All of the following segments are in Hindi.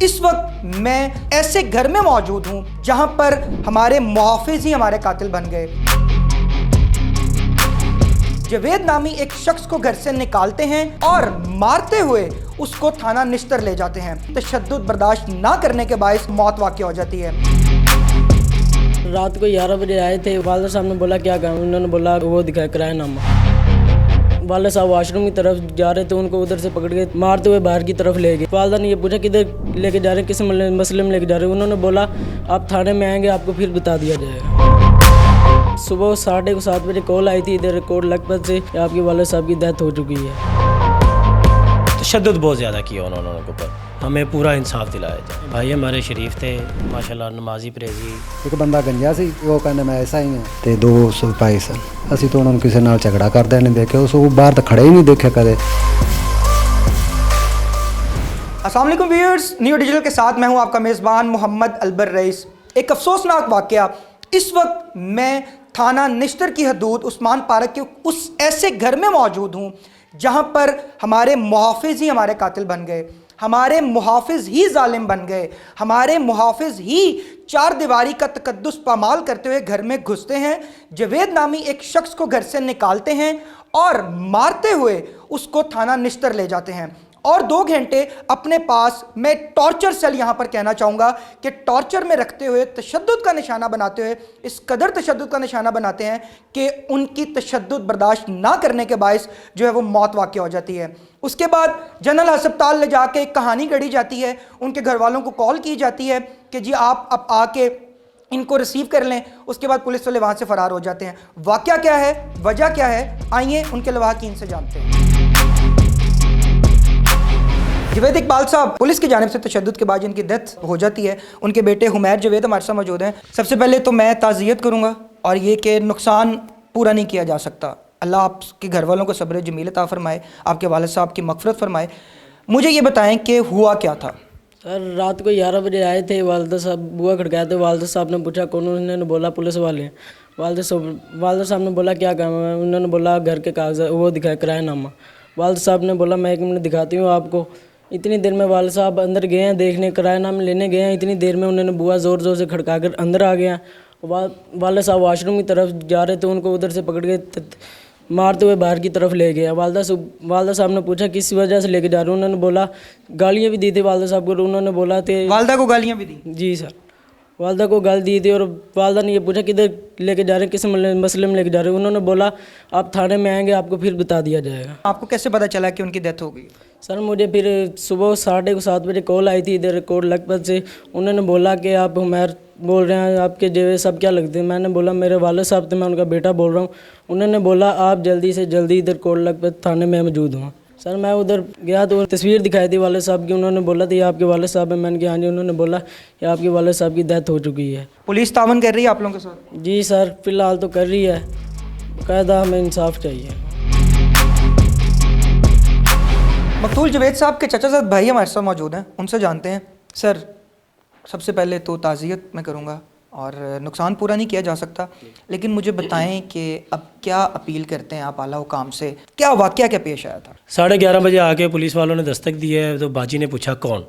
इस वक्त मैं ऐसे घर में मौजूद हूं जहां पर हमारे मुहाफिज ही हमारे कातिल बन गए। जवेद नामी एक शख्स को घर से निकालते हैं और मारते हुए उसको थाना निश्तर ले जाते हैं। तशद्दुद बर्दाश्त ना करने के बायस मौत वाक़ई हो जाती है। रात को 11 बजे आए थे। वालिद साहब ने बोला क्या काम, उन्होंने बोला वो दिखाया किरायानामा। वालिद साहब वॉशरूम की तरफ जा रहे थे, उनको उधर से पकड़ के मारते हुए बाहर की तरफ ले गए। वालिदा ने ये पूछा किधर लेके जा रहे हैं, किस मसले में लेके जा रहे हैं। उन्होंने बोला आप थाने में आएंगे, आपको फिर बता दिया जाएगा। सुबह 7:30 बजे कॉल आई थी इधर कोट लखपत से, आपके वालिद साहब की डेथ हो चुकी है। तशद्दुद बहुत ज़्यादा किया उन्होंने ऊपर, हमें पूरा इंसाफ दिलाया जाए। भाई हमारे शरीफ थे माशाल्लाह, नमाजी परहेजी। एक बंदा गंजा सी, वो कहने मैं ऐसा ही हाँ ते 200 पैसा ਅਸੀਂ तो उन्होंने किसी नाल झगड़ा करते नहीं देखे, उस बाहर तो खड़े ही नहीं देखे कदे। अस्सलाम वालेकुम व्यूअर्स, न्यू डिजिटल के साथ मैं हूं आपका मेज़बान मोहम्मद अलबर रईस। एक अफसोसनाक वाक़या, इस वक्त मैं थाना निश्तर की हदूद उस्मान पार्क के उस ऐसे घर में मौजूद हूं जहां पर हमारे मुहाफिज ही हमारे कातिल बन गए, हमारे मुहाफिज ही जालिम बन गए, हमारे मुहाफिज ही चार दीवारी का तकद्दुस पामाल करते हुए घर में घुसते हैं। जवेद नामी एक शख्स को घर से निकालते हैं और मारते हुए उसको थाना निश्तर ले जाते हैं और 2 घंटे अपने पास, मैं टॉर्चर सेल यहाँ पर कहना चाहूँगा कि टॉर्चर में रखते हुए, तशद्दुद का निशाना बनाते हुए, इस कदर तशद्दुद का निशाना बनाते हैं कि उनकी तशद्दुद बर्दाश्त ना करने के बायस जो है वो मौत वाक़ई हो जाती है। उसके बाद जनरल अस्पताल ले जाके एक कहानी गढ़ी जाती है, उनके घर वालों को कॉल की जाती है कि जी आप अब आके इनको रिसीव कर लें। उसके बाद पुलिस वाले वहाँ से फ़रार हो जाते हैं। वाक़या क्या है, वजह क्या है, आइए उनके लवाहकीन से जानते हैं। जवेद इकबाल साहब, पुलिस की जानिब से तशद्दुद के बाद जिनकी डेथ हो जाती है, उनके बेटे हुमैर जवेद हमारे साथ मौजूद हैं। सबसे पहले तो मैं ताज़ियत करूँगा और ये कि नुकसान पूरा नहीं किया जा सकता। अल्लाह आपके घर वालों को सब्र जमील अता फरमाए, आपके वालिद साहब की मग़फ़िरत फरमाए। मुझे ये बताएं कि हुआ क्या था। सर रात को 11 बजे आए थे, वालिद साहब बुआ खड़काए थे। वालिद साहब ने पूछा कौन, उन्होंने बोला पुलिस वाले हैं। वालिद साहब ने बोला क्या काम है, उन्होंने बोला घर के कागज़ वो दिखाया किरायानामा। वालिद साहब ने बोला मैं 1 मिनट दिखाती हूँ आपको। इतनी देर में वालिद साहब अंदर गए हैं देखने, किरायानामा लेने गए हैं। इतनी देर में उन्होंने बुआ ज़ोर ज़ोर से खड़का कर अंदर आ गया। वालिद साहब वॉशरूम की तरफ जा रहे थे, उनको उधर से पकड़ के मारते हुए बाहर की तरफ ले गया। वालिदा साहब ने पूछा किस वजह से लेके जा रहे हो, उन्होंने बोला गालियाँ भी दी थी वालिदा साहब को। उन्होंने बोला थे वालिदा को गालियाँ भी दी? जी सर, वालिदा को गाली दी थी। और वालिदा ने ये पूछा किधर लेके जा रहे हैं, किस मसले में लेके जा रहे हो। उन्होंने बोला आप थाने में आएंगे, आपको फिर बता दिया जाएगा। आपको कैसे पता चला कि उनकी डेथ हो गई? सर मुझे फिर सुबह 7:30 बजे कॉल आई थी इधर कोट लखपत से। उन्होंने बोला कि आप हुमैर बोल रहे हैं, आपके जवेद सब क्या लगते हैं। मैंने बोला मेरे वालिद साहब थे, मैं उनका बेटा बोल रहा हूँ। उन्होंने बोला आप जल्दी से जल्दी इधर कोट लखपत थाने में मौजूद हूँ। सर मैं उधर गया तो तस्वीर दिखाई थी वालिद साहब की। उन्होंने बोला था ये आपके वालिद साहब हैं। मैंने कहा हाँ जी। उन्होंने बोला ये आपके वालिद साहब की डेथ हो चुकी है। पुलिस तावन कर रही है आप लोगों के साथ? जी सर, फिलहाल तो कर रही है। बाकायदा हमें इंसाफ चाहिए। मकतूल जवेद साहब के चचा साहब भाई हमारे साथ मौजूद हैं, उनसे जानते हैं। सर सबसे पहले तो ताज़ियत मैं करूँगा और नुकसान पूरा नहीं किया जा सकता, लेकिन मुझे बताएं कि अब क्या अपील करते हैं आप आला हुकाम से, क्या वाक़या क्या पेश आया था? 11:30 बजे आके पुलिस वालों ने दस्तक दी है, तो बाजी ने पूछा कौन,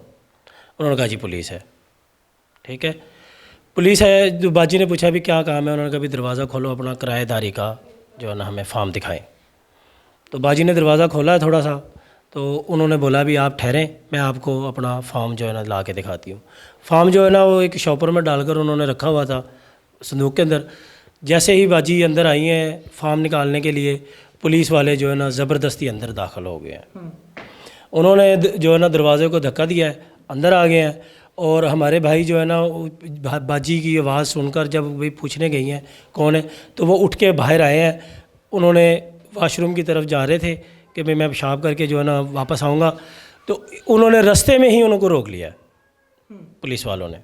उन्होंने कहा जी पुलिस है। ठीक है, पुलिस है। जो बाजी ने पूछा भी क्या काम है, उन्होंने कहा भी दरवाज़ा खोलो अपना किराएदारी का जो है ना हमें फॉर्म दिखाएं। तो बाजी ने दरवाज़ा खोला है थोड़ा सा, तो उन्होंने बोला भी आप ठहरें, मैं आपको अपना फॉर्म जो है ना ला के दिखाती हूँ। फॉर्म जो है ना वो एक शॉपर में डालकर उन्होंने रखा हुआ था संदूक के अंदर। जैसे ही बाजी अंदर आई हैं फॉर्म निकालने के लिए, पुलिस वाले जो है ना ज़बरदस्ती अंदर दाखिल हो गए हैं। उन्होंने जो है ना दरवाज़े को धक्का दिया है, अंदर आ गए हैं। और हमारे भाई जो है ना बाजी की आवाज़ सुनकर जब भाई पूछने गई हैं कौन है, तो वो उठ के बाहर आए हैं। उन्होंने वाशरूम की तरफ जा रहे थे कि भाई मैं पेशाब करके जो है ना वापस आऊँगा, तो उन्होंने रास्ते में ही उनको रोक लिया पुलिस वालों ने।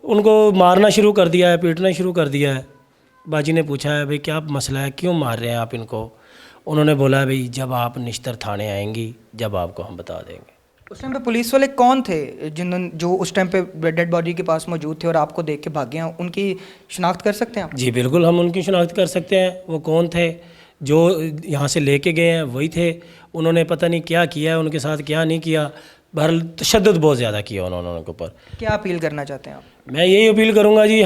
उनको मारना शुरू कर दिया है, पीटना शुरू कर दिया है। बाजी ने पूछा है भाई क्या मसला है, क्यों मार रहे हैं आप इनको। उन्होंने बोला भाई जब आप निश्तर थाने आएंगी जब आपको हम बता देंगे। उस टाइम पे पुलिस वाले कौन थे जो उस टाइम पे डेड बॉडी के पास मौजूद थे और आपको देख के भागे हैं, उनकी शिनाख्त कर सकते हैं आप? जी बिल्कुल, हम उनकी शिनाख्त कर सकते हैं। वो कौन थे, जो यहाँ से लेके गए हैं वही थे। उन्होंने पता नहीं क्या किया है, उनके साथ क्या नहीं किया, बहरहाल तशद्दुद बहुत ज़्यादा किया उन्होंने उनके ऊपर। क्या अपील करना चाहते हैं आप? मैं यही अपील करूँगा जी,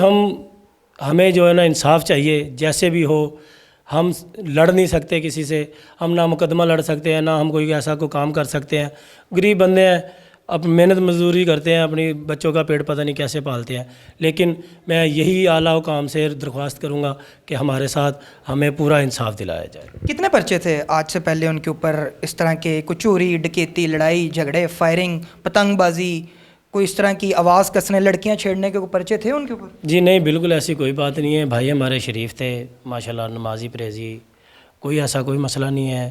हमें जो है ना इंसाफ चाहिए, जैसे भी हो। हम लड़ नहीं सकते किसी से, हम ना मुकदमा लड़ सकते हैं, ना हम कोई ऐसा कोई काम कर सकते हैं। गरीब बंदे हैं, अब मेहनत मजदूरी करते हैं, अपनी बच्चों का पेट पता नहीं कैसे पालते हैं। लेकिन मैं यही आला हुकाम से दरख्वास्त करूँगा कि हमारे साथ हमें पूरा इंसाफ दिलाया जाए। कितने पर्चे थे आज से पहले उनके ऊपर इस तरह के? कुछ चोरी, डकैती, लड़ाई झगड़े, फायरिंग, पतंगबाजी, कोई इस तरह की आवाज़ कसने, लड़कियां छेड़ने के कोई पर्चे थे उनके ऊपर? जी नहीं, बिल्कुल ऐसी कोई बात नहीं है। भाई हमारे शरीफ थे माशाल्लाह, नमाजी परहेजी, कोई ऐसा कोई मसला नहीं है।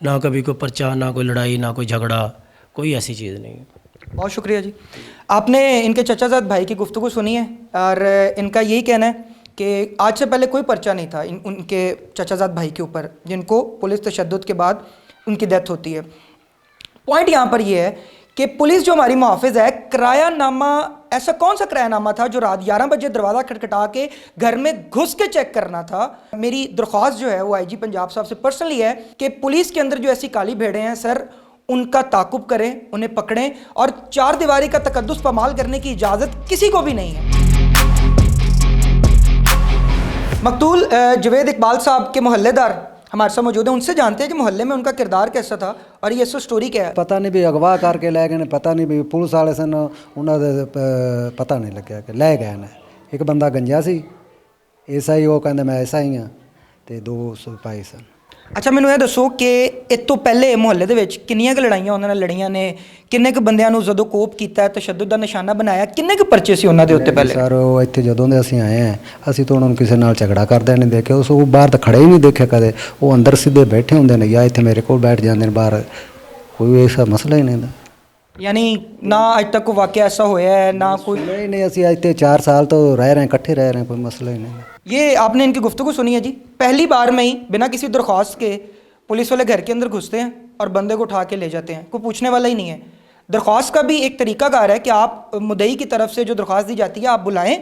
ना कभी कोई पर्चा, ना कोई लड़ाई, ना कोई झगड़ा, कोई ऐसी चीज़ नहीं। बहुत शुक्रिया जी। आपने इनके चचाजाद भाई की गुफ्तगू सुनी है और इनका यही कहना है कि आज से पहले कोई पर्चा नहीं था उनके चचाजाद भाई के ऊपर, जिनको पुलिस तशद्दुद के बाद उनकी डेथ होती है। पॉइंट यहाँ पर यह है कि पुलिस जो हमारी मुहाफ़िज़ है, किरायानामा, ऐसा कौन सा किरायानामा था जो रात 11 बजे दरवाज़ा खटखटा के घर में घुस के चेक करना था? मेरी दरख्वास्त जो है वो आईजी पंजाब साहब से पर्सनली है कि पुलिस के अंदर जो ऐसी काली भेड़ें हैं सर, उनका ताकुब करें, उन्हें पकड़ें, और चार दीवारी का तकद्दुस पामाल करने की इजाज़त किसी को भी नहीं है। मकतूल जवेद इकबाल साहब के मोहल्लेदार हमारे साथ मौजूद हैं, उनसे जानते हैं कि मोहल्ले में उनका किरदार कैसा था और ये सब स्टोरी क्या है। पता नहीं भी अगवा करके लै गए ने, पता नहीं भी पुलिस वाले सन उन्होंने पता नहीं लग्या कि लै गए ने। एक बंदा गंजा सी, ऐसा ही वो कहते मैं ऐसा ही हाँ, तो 2 सिपाही सन। अच्छा, मैनू ये दसो कि इस तो पहले मुहल्ले दे विच किन्नियां क लड़ाइयां उन्होंने लड़ियां ने, किन्ने क बंदियां नूं जदों कोप कीता, तशद्दुद दा निशाना बनाया, किन्ने क पर्चे सी उन्हां दे उत्ते पहले? सर वो इत्थे जदों दे ਅਸੀਂ ਆਏ ਹਾਂ, ਅਸੀਂ ਤਾਂ ਉਹਨਾਂ ਨੂੰ ਕਿਸੇ ਨਾਲ ਝਗੜਾ ਕਰਦੇ ਨਹੀਂ ਦੇਖਿਆ। ਉਸ ਉਹ ਬਾਹਰ ਤਾਂ ਖੜੇ ਹੀ ਨਹੀਂ ਦੇਖਿਆ ਕਦੇ। ਉਹ ਅੰਦਰ ਸਿੱਧੇ ਬੈਠੇ ਹੁੰਦੇ ਨੇ ਜਾਂ ਇੱਥੇ ਮੇਰੇ ਕੋਲ ਬੈਠ ਜਾਂਦੇ ਨੇ ਬਾਹਰ। ਕੋਈ ਐਸਾ ਮਸਲਾ ਹੀ ਨਹੀਂ ਹੁੰਦਾ। यानी ना अज तक कोई वाकया ऐसा होया है, ना कोई? नहीं ਅਸੀਂ ਇੱਥੇ 4 साल तो रह रहे हैं, इकट्ठे रह रहे हैं, कोई मसला ही नहीं। ये आपने इनकी गुफ्तगू सुनी है जी, पहली बार में ही बिना किसी दरख्वास्त के पुलिस वाले घर के अंदर घुसते हैं और बंदे को उठा के ले जाते हैं, कोई पूछने वाला ही नहीं है। दरख्वास्त का भी एक तरीकाकार है कि आप मुद्दई की तरफ से जो दरख्वास्त दी जाती है आप बुलाएं,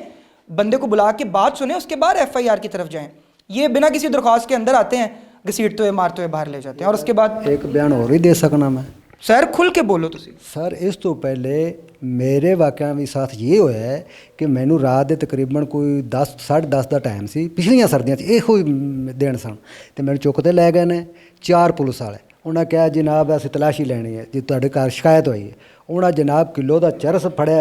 बंदे को बुला के बात सुने, उसके बाद FIR की तरफ जाएं। ये बिना किसी दरख्वास्त के अंदर आते हैं, घसीटते हुए मारते हुए बाहर ले जाते हैं, और उसके बाद एक बयान और ही दे सकना मैं। सर खुल के बोलो तुसी। सर इस तो पहले मेरे वाक़या भी साथ ये होया है कि मैनू रात के तकरीबन कोई 10 साढ़े 10 का टाइम सी, पिछलियां सर्दियां ਇਹੋ ਹੀ दिन सन, तो मैंने चुकते लै गए ने 4 पुलिस वाले। उन्हें कहा जनाब असीं तलाशी लैनी है जी, तुहाडे घर शिकायत हुई है। उन्हें जनाब किलो का चरस फड़िया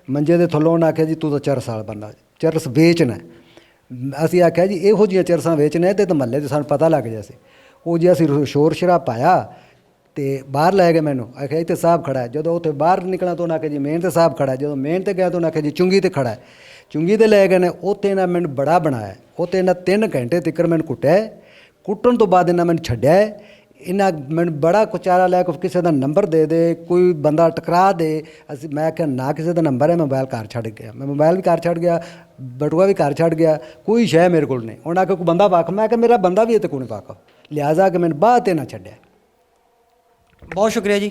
मंजे के थल्लों, उन्हें आख्या जी तू तो चरस वाला बंदा, चरस बेचना। असीं आख्या जी ਇਹੋ ਜਿਹੀਆਂ चरसां बेचने तो महल्ले तो सानूं पता लग जाए। वो जी असीं शोर शराब पाया तो बाहर लै गए। मैनू आख्या इत्थे साहब खड़ा है। जो उत्थे बाहर निकला तो उन्हें आख्या जी मेन ते साहब खड़ा है। जो मेन ते गया तो उन्हें आख्या जी चुंगी ते खड़ा है। चुंगी ते लै गए ने। उत्थे इन्हें मैनू बड़ा बनाया, उत्थे इन्हें 3 घंटे तक मैनू कुट्टिया। कुट्टन तो बाद इन्हें मैनू छड्डिया। इन्हें मैनू बड़ा कुचारा लै के किसी का नंबर दे कोई बंदा टकरा दे। मैं आख्या ना किसी का नंबर है, मोबाइल घर छड़ गया। मैं मोबाइल भी घर छड़ गया, बटुआ भी घर छड़ गया, कोई शै मेरे को नहीं। उन्हें आख्या कोई बंदा पाक, मैं आख्या मेरा बंदा भी इत्थे कोई नहीं पाक, लिहाजा कि मैंने बात ना छड्डिया। बहुत शुक्रिया जी।